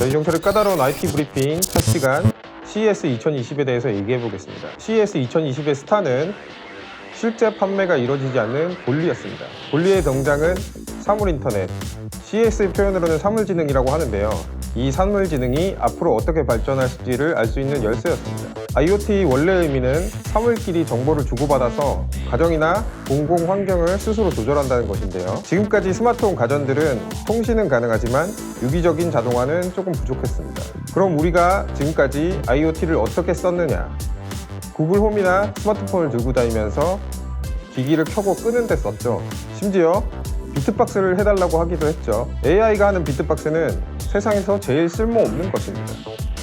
이종철의 까다로운 IT 브리핑 첫 시간 CES 2020에 대해서 얘기해 보겠습니다. CES 2020의 스타는 실제 판매가 이루어지지 않는 볼리였습니다. 볼리의 등장은 사물인터넷, CES의 표현으로는 사물지능이라고 하는데요. 이 사물지능이 앞으로 어떻게 발전할지를 알 수 있는 열쇠였습니다. IoT 원래 의미는 사물끼리 정보를 주고받아서 가정이나 공공 환경을 스스로 조절한다는 것인데요. 지금까지 스마트홈 가전들은 통신은 가능하지만 유기적인 자동화는 조금 부족했습니다. 그럼 우리가 지금까지 IoT를 어떻게 썼느냐? 구글 홈이나 스마트폰을 들고 다니면서 기기를 켜고 끄는 데 썼죠. 심지어 비트박스를 해달라고 하기도 했죠. AI가 하는 비트박스는 세상에서 제일 쓸모없는 것입니다.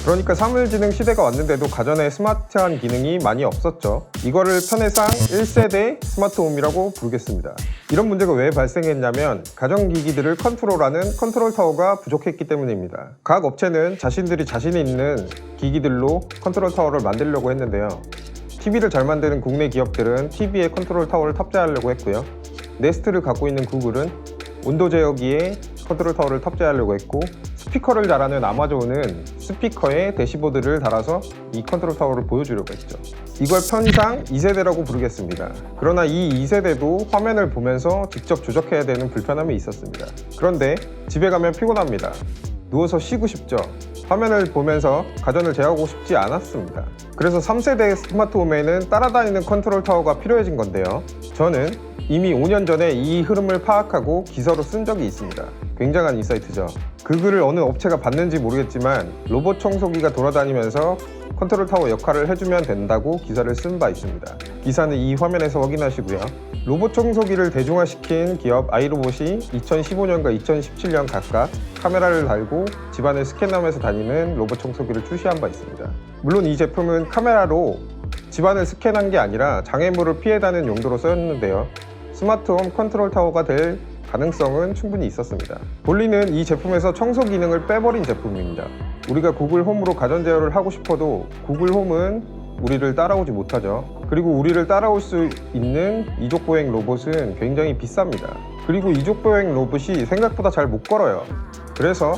그러니까 사물지능 시대가 왔는데도 가전에 스마트한 기능이 많이 없었죠. 이거를 편의상 1세대 스마트홈이라고 부르겠습니다. 이런 문제가 왜 발생했냐면 가전기기들을 컨트롤하는 컨트롤 타워가 부족했기 때문입니다. 각 업체는 자신들이 자신 있는 기기들로 컨트롤 타워를 만들려고 했는데요. TV를 잘 만드는 국내 기업들은 TV에 컨트롤 타워를 탑재하려고 했고요. 네스트를 갖고 있는 구글은 온도 제어기에 컨트롤 타워를 탑재하려고 했고, 스피커를 잘하는 아마존은 스피커에 대시보드를 달아서 이 컨트롤 타워를 보여주려고 했죠. 이걸 편의상 2세대라고 부르겠습니다. 그러나 이 2세대도 화면을 보면서 직접 조작해야 되는 불편함이 있었습니다. 그런데 집에 가면 피곤합니다. 누워서 쉬고 싶죠. 화면을 보면서 가전을 제어하고 싶지 않았습니다. 그래서 3세대 스마트홈에는 따라다니는 컨트롤 타워가 필요해진 건데요. 저는 이미 5년 전에 이 흐름을 파악하고 기사로 쓴 적이 있습니다. 굉장한 인사이트죠. 그 글을 어느 업체가 봤는지 모르겠지만 로봇 청소기가 돌아다니면서 컨트롤 타워 역할을 해주면 된다고 기사를 쓴 바 있습니다. 기사는 이 화면에서 확인하시고요. 로봇 청소기를 대중화시킨 기업 아이로봇이 2015년과 2017년 각각 카메라를 달고 집안을 스캔하면서 다니는 로봇 청소기를 출시한 바 있습니다. 물론 이 제품은 카메라로 집안을 스캔한 게 아니라 장애물을 피해다는 용도로 쓰였는데요. 스마트홈 컨트롤 타워가 될 가능성은 충분히 있었습니다. 볼리는 이 제품에서 청소 기능을 빼버린 제품입니다. 우리가 구글 홈으로 가전 제어를 하고 싶어도 구글 홈은 우리를 따라오지 못하죠. 그리고 우리를 따라올 수 있는 이족보행 로봇은 굉장히 비쌉니다. 그리고 이족보행 로봇이 생각보다 잘 못 걸어요. 그래서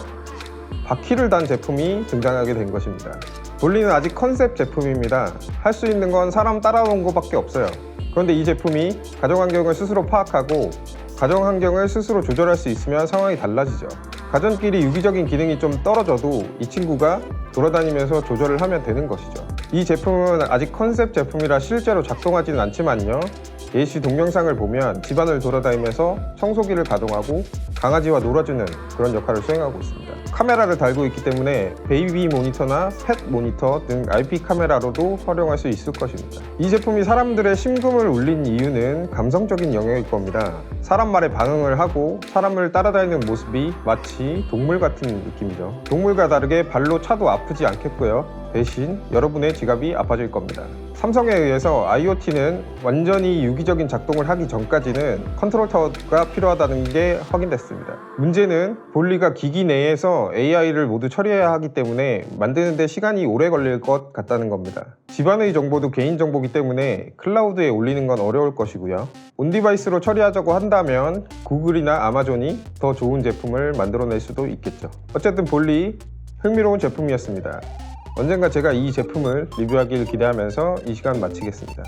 바퀴를 단 제품이 등장하게 된 것입니다. 볼리는 아직 컨셉 제품입니다. 할 수 있는 건 사람 따라오는 것밖에 없어요. 그런데 이 제품이 가정환경을 스스로 파악하고 가정환경을 스스로 조절할 수 있으면 상황이 달라지죠. 가전끼리 유기적인 기능이 좀 떨어져도 이 친구가 돌아다니면서 조절을 하면 되는 것이죠. 이 제품은 아직 컨셉 제품이라 실제로 작동하지는 않지만요. 예시 동영상을 보면 집안을 돌아다니면서 청소기를 가동하고 강아지와 놀아주는 그런 역할을 수행하고 있습니다. 카메라를 달고 있기 때문에 베이비 모니터나 펫 모니터 등 IP 카메라로도 활용할 수 있을 것입니다. 이 제품이 사람들의 심금을 울린 이유는 감성적인 영역일 겁니다. 사람 말에 반응을 하고 사람을 따라다니는 모습이 마치 동물 같은 느낌이죠. 동물과 다르게 발로 차도 아프지 않겠고요. 대신 여러분의 지갑이 아파질 겁니다. 삼성에 의해서 IoT는 완전히 유기적인 작동을 하기 전까지는 컨트롤 타워가 필요하다는 게 확인됐습니다. 문제는 볼리가 기기 내에서 AI를 모두 처리해야 하기 때문에 만드는 데 시간이 오래 걸릴 것 같다는 겁니다. 집안의 정보도 개인정보이기 때문에 클라우드에 올리는 건 어려울 것이고요. 온디바이스로 처리하자고 한다면 구글이나 아마존이 더 좋은 제품을 만들어낼 수도 있겠죠. 어쨌든 볼리 흥미로운 제품이었습니다. 언젠가 제가 이 제품을 리뷰하길 기대하면서 이 시간 마치겠습니다.